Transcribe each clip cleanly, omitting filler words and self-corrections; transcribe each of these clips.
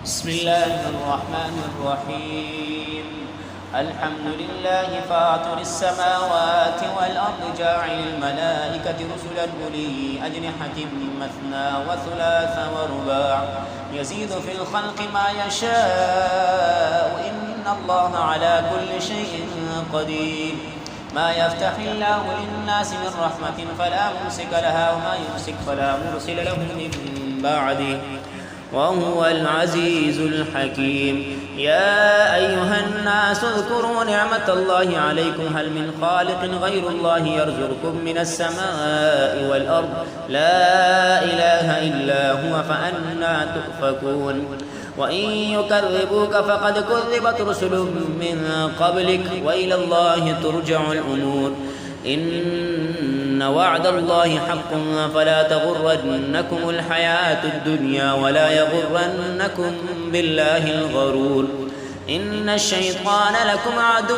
بسم الله الرحمن الرحيم. الحمد لله فاطر السماوات والأرض جاعل الملائكة رسلا أولي أجنحة مثنى وثلاث ورباع يزيد في الخلق ما يشاء إن الله على كل شيء قدير. ما يفتح الله للناس من رحمة فلا ممسك لها وما يمسك فلا مرسل له من بعده وهو العزيز الحكيم. يا أيها الناس اذكروا نعمة الله عليكم هل من خالق غير الله يرزقكم من السماء والأرض لا إله إلا هو فأنى تؤفكون. وإن يكذبوك فقد كذبت رسل من قبلك وإلى الله ترجع الأمور. إن وعد الله حق فلا تغرنكم الحياة الدنيا ولا يغرنكم بالله الغرور. إن الشيطان لكم عدو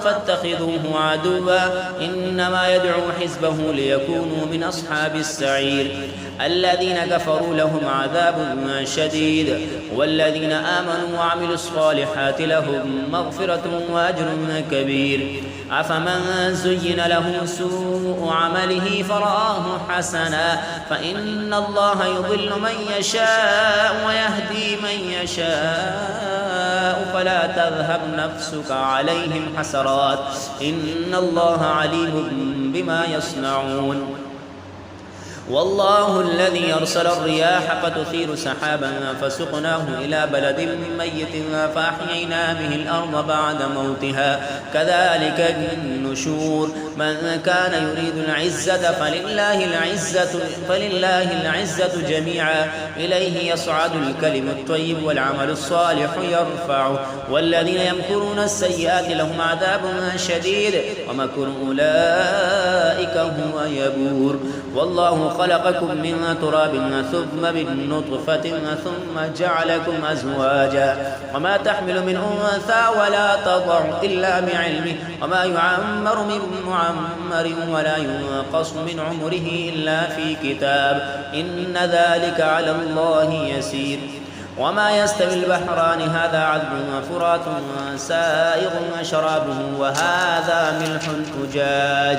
فاتخذوه عدوا إنما يدعو حزبه ليكونوا من أصحاب السعير. الذين كفروا لهم عذاب شديد والذين آمنوا وعملوا الصالحات لهم مغفرة وأجر كبير. أفمن زين له سوء عمله فرآه حسنا فإن الله يضل من يشاء ويهدي من يشاء فلا تذهب نفسك عليهم حسرات إن الله عليم بما يصنعون. والله الذي أرسل الرياح فتثير سحابا فسقناه إلى بلد ميت فأحيينا به الأرض بعد موتها كذلك النشور. من كان يريد العزة فلله العزة جميعا إليه يصعد الكلم الطيب والعمل الصالح يرفعه. والذين يمكرون السيئات لهم عذاب شديد ومكر أولئك هو يبور. والله خلقكم من تراب ثم من نطفة ثم جعلكم أزواجا وما تحمل من أنثى ولا تضع إلا بعلمه وما يعمر من معمر ولا ينقص من عمره إلا في كتاب إن ذلك على الله يسير. وما يستوي البحران هذا عذب فرات سائغ شرابه وهذا ملح أجاج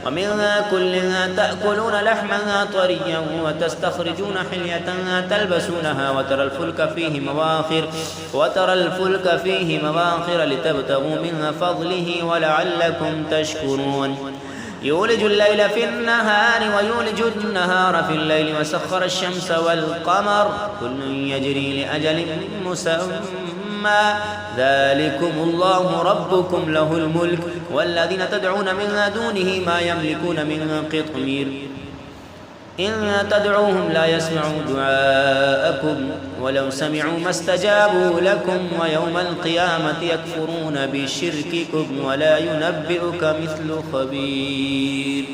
ومن كل تأكلون لحما طريا وتستخرجون حلية تلبسونها وترى الفلك فيه مواخر لتبتغوا من فضله ولعلكم تشكرون. يولج الليل في النهار ويولج النهار في الليل وسخر الشمس والقمر كل يجري لأجل مسمى ذلكم الله ربكم له الملك والذين تدعون من دونه ما يملكون من قطمير إن تدعوهم لا يسمعوا دعاءكم ولو سمعوا ما استجابوا لكم ويوم القيامة يكفرون بشرككم ولا ينبئك مثل خبير.